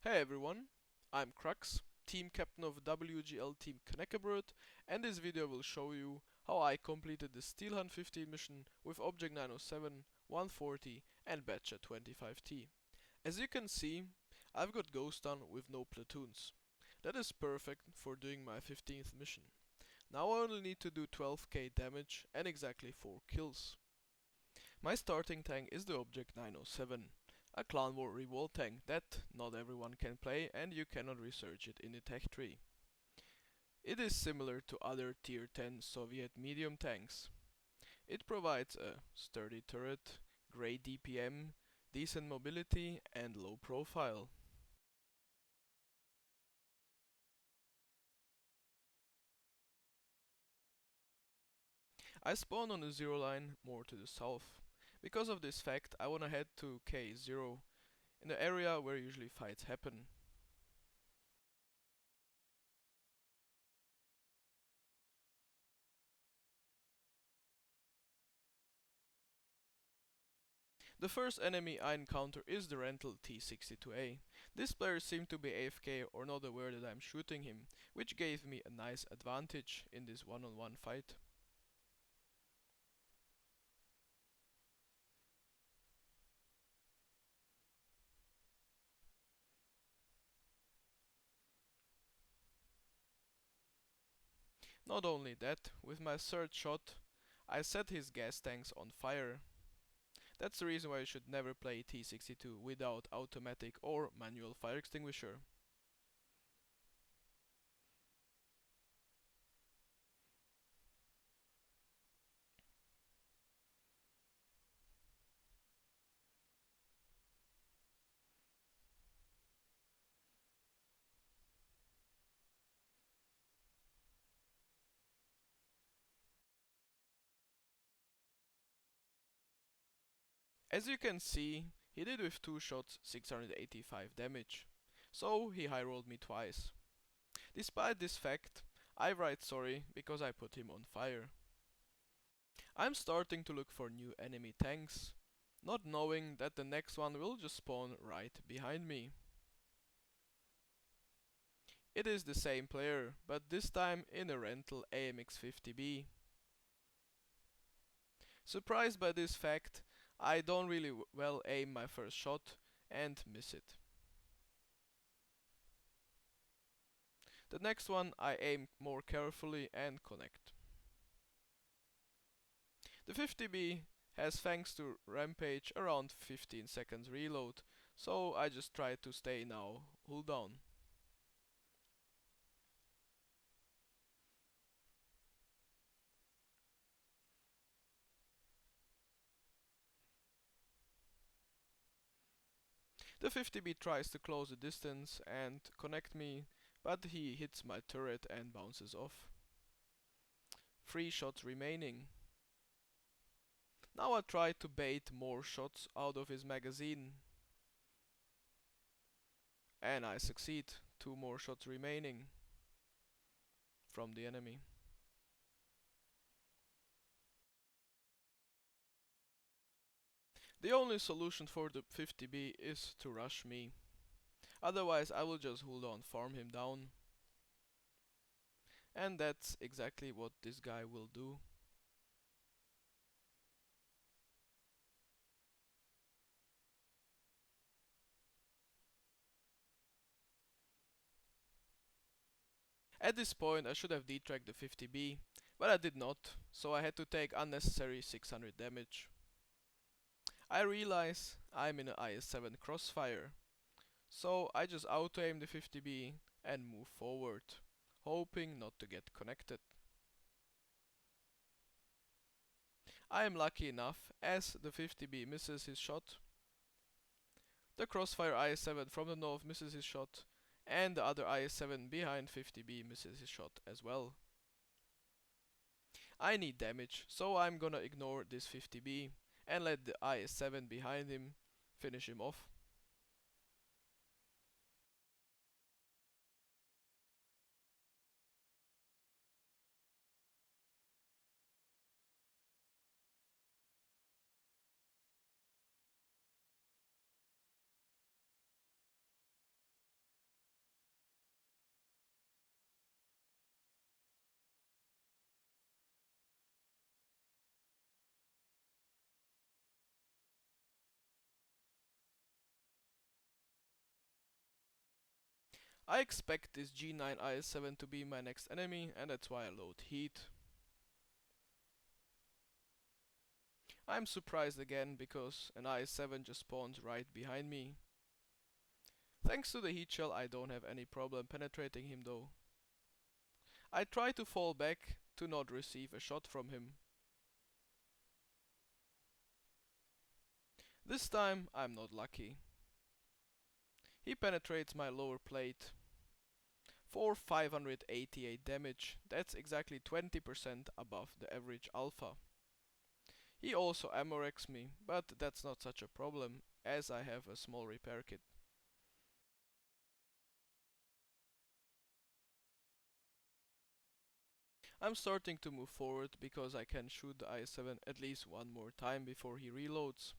Hey everyone, I'm Crux, team captain of WGL team Knäckebröd, and this video will show you how I completed the Steel Hunt 15 mission with Object 907, 140 and Badger 25T. As you can see, I've got Ghost done with no platoons. That is perfect for doing my 15th mission. Now I only need to do 12k damage and exactly 4 kills. My starting tank is the Object 907, a Clan War revolt tank that not everyone can play and you cannot research it in the tech tree. It is similar to other tier 10 Soviet medium tanks. It provides a sturdy turret, great DPM, decent mobility and low profile. I spawn on the zero line more to the south. Because of this fact I wanna head to K0, in the area where usually fights happen. The first enemy I encounter is the rental T-62A. This player seemed to be AFK or not aware that I'm shooting him, which gave me a nice advantage in this one-on-one fight. Not only that, with my third shot, I set his gas tanks on fire. That's the reason why you should never play T-62 without automatic or manual fire extinguisher. As you can see, he did with 2 shots 685 damage. So he high rolled me twice. Despite this fact, I write sorry because I put him on fire. I'm starting to look for new enemy tanks, not knowing that the next one will just spawn right behind me. It is the same player, but this time in a rental AMX-50B. Surprised by this fact, I don't really well aim my first shot and miss it. The next one I aim more carefully and connect. The 50B has, thanks to Rampage, around 15 seconds reload, so I just try to stay now hull down. The 50B tries to close the distance and connect me, but he hits my turret and bounces off. 3 shots remaining. Now I try to bait more shots out of his magazine. And I succeed. 2 more shots remaining from the enemy. The only solution for the 50B is to rush me. Otherwise I will just hold on, farm him down. And that's exactly what this guy will do. At this point I should have detracked the 50B, but I did not, so I had to take unnecessary 600 damage. I realize I'm in an IS-7 crossfire, so I just auto-aim the 50B and move forward, hoping not to get connected. I am lucky enough as the 50B misses his shot. The crossfire IS-7 from the north misses his shot, and the other IS-7 behind 50B misses his shot as well. I need damage, so I'm gonna ignore this 50B and let the IS-7 behind him finish him off. I expect this G9 IS-7 to be my next enemy, and that's why I load heat. I'm surprised again because an IS-7 just spawns right behind me. Thanks to the heat shell I don't have any problem penetrating him though. I try to fall back to not receive a shot from him. This time I'm not lucky. He penetrates my lower plate for 588 damage. That's exactly 20% above the average alpha. He also ammo wrecks me, but that's not such a problem as I have a small repair kit. I'm starting to move forward because I can shoot the IS-7 at least one more time before he reloads.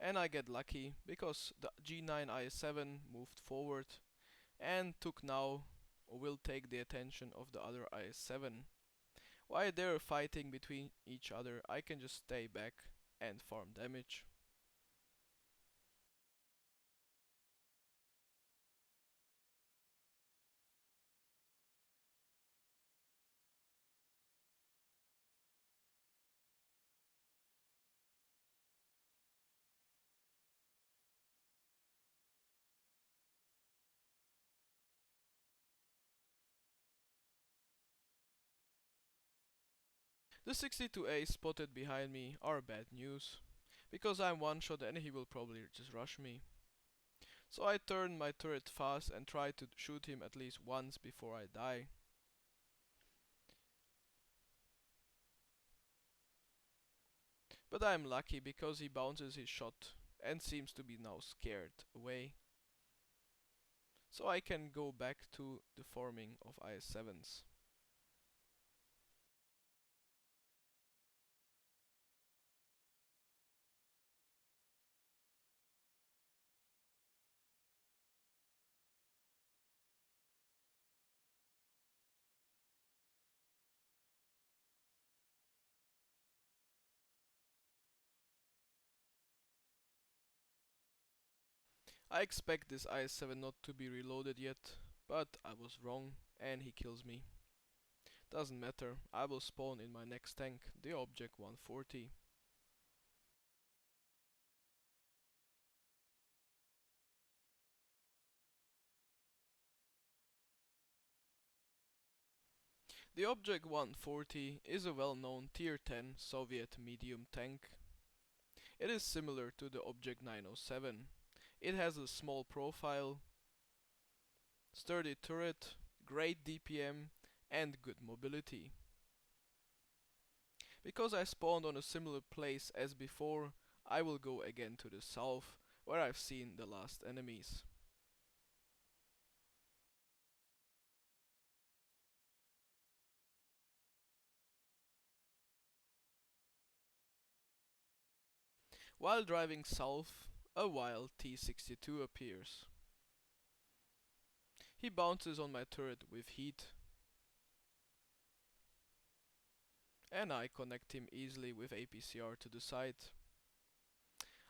And I get lucky because the G9 IS-7 moved forward and took now or will take the attention of the other IS-7. While they're fighting between each other, I can just stay back and farm damage. The 62A spotted behind me are bad news, because I'm one shot and he will probably just rush me. So I turn my turret fast and try to shoot him at least once before I die. But I'm lucky because he bounces his shot and seems to be now scared away. So I can go back to the forming of IS-7s. I expect this IS-7 not to be reloaded yet, but I was wrong and he kills me. Doesn't matter, I will spawn in my next tank, the Object 140. The Object 140 is a well-known tier 10 Soviet medium tank. It is similar to the Object 907. It has a small profile, sturdy turret, great DPM and good mobility. Because I spawned on a similar place as before, I will go again to the south, where I've seen the last enemies. While driving south, a wild T-62 appears. He bounces on my turret with heat, and I connect him easily with APCR to the side.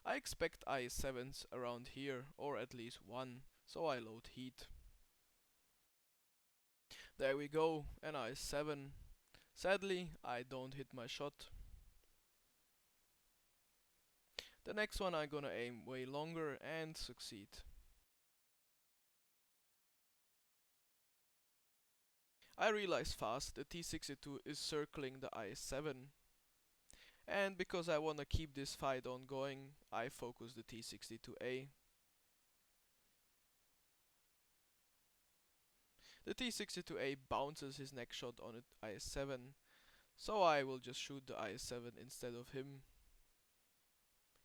I expect IS-7s around here, or at least one, so I load heat. There we go, an IS-7. Sadly, I don't hit my shot. The next one I'm gonna aim way longer and succeed. I realize fast the T-62 is circling the IS-7. And because I wanna keep this fight ongoing, I focus the T-62A. The T-62A bounces his next shot on the IS-7, so I will just shoot the IS-7 instead of him.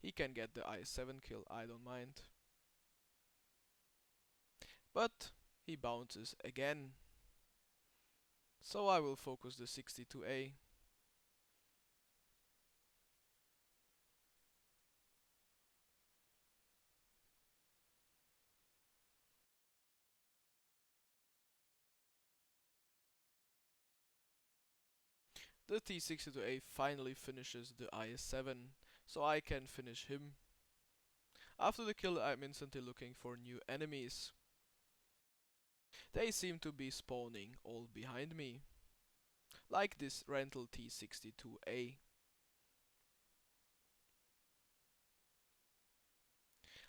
He can get the IS-7 kill, I don't mind. But he bounces again, so I will focus the 62A. The T-62A finally finishes the IS-7, so I can finish him. After the kill I'm instantly looking for new enemies. They seem to be spawning all behind me, like this rental T-62A.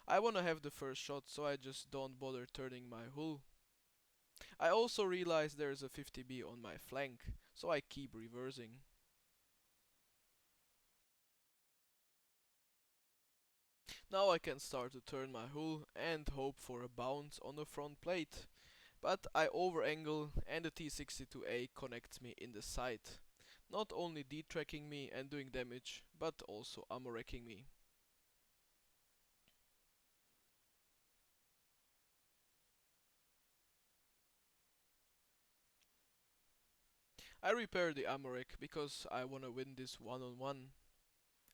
I wanna have the first shot, so I just don't bother turning my hull. I also realize there's a 50B on my flank, so I keep reversing. Now I can start to turn my hull and hope for a bounce on the front plate. But I over-angle and the T-62A connects me in the sight, not only detracking me and doing damage, but also ammo wrecking me. I repair the ammo wreck because I wanna win this one-on-one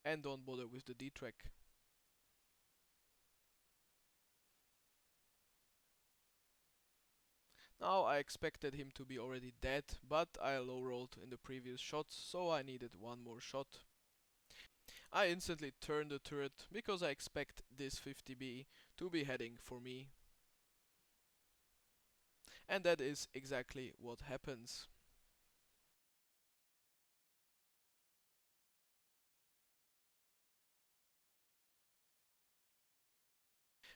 and don't bother with the detrack. Now I expected him to be already dead, but I low rolled in the previous shots, so I needed one more shot. I instantly turn the turret because I expect this 50B to be heading for me. And that is exactly what happens.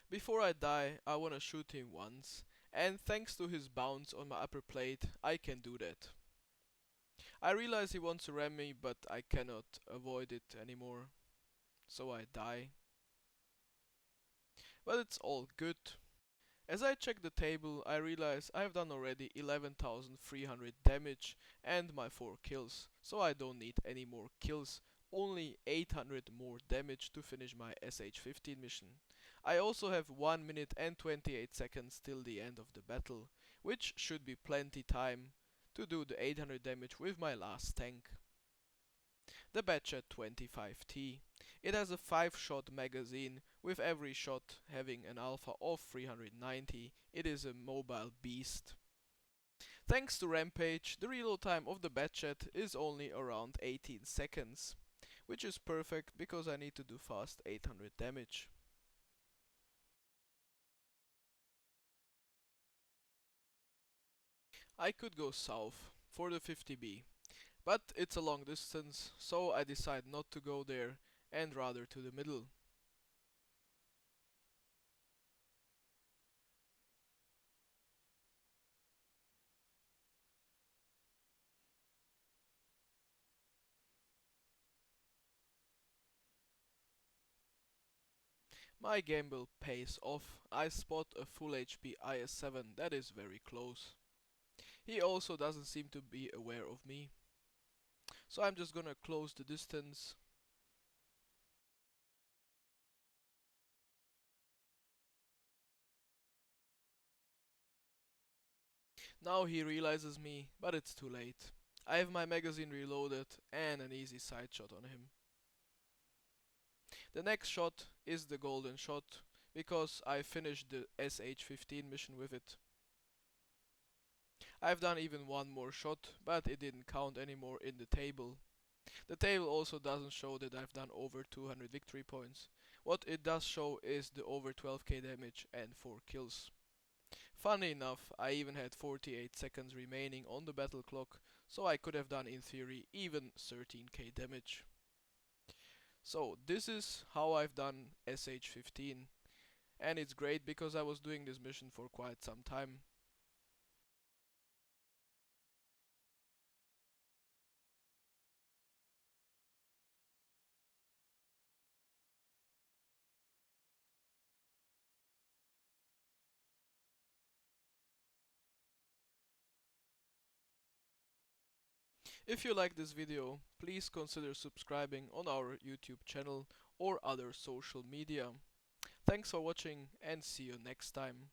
Before I die, I wanna shoot him once, and thanks to his bounce on my upper plate, I can do that. I realize he wants to ram me, but I cannot avoid it anymore, so I die. But it's all good. As I check the table, I realize I have done already 11,300 damage and my 4 kills, so I don't need any more kills, only 800 more damage to finish my SH-15 mission. I also have 1 minute and 28 seconds till the end of the battle, which should be plenty time to do the 800 damage with my last tank. The Batchet 25T. It has a 5-shot magazine, with every shot having an alpha of 390. It is a mobile beast. Thanks to Rampage, the reload time of the Batchet is only around 18 seconds, which is perfect because I need to do fast 800 damage. I could go south for the 50B, but it's a long distance, so I decide not to go there and rather to the middle. My gamble pays off. I spot a full HP IS-7 that is very close. He also doesn't seem to be aware of me. So I'm just gonna close the distance. Now he realizes me, but it's too late. I have my magazine reloaded and an easy side shot on him. The next shot is the golden shot, because I finished the SH-15 mission with it. I've done even one more shot, but it didn't count anymore in the table. The table also doesn't show that I've done over 200 victory points. What it does show is the over 12k damage and 4 kills. Funny enough, I even had 48 seconds remaining on the battle clock, so I could have done in theory even 13k damage. So this is how I've done SH-15, and it's great because I was doing this mission for quite some time. If you like this video, please consider subscribing on our YouTube channel or other social media. Thanks for watching and see you next time.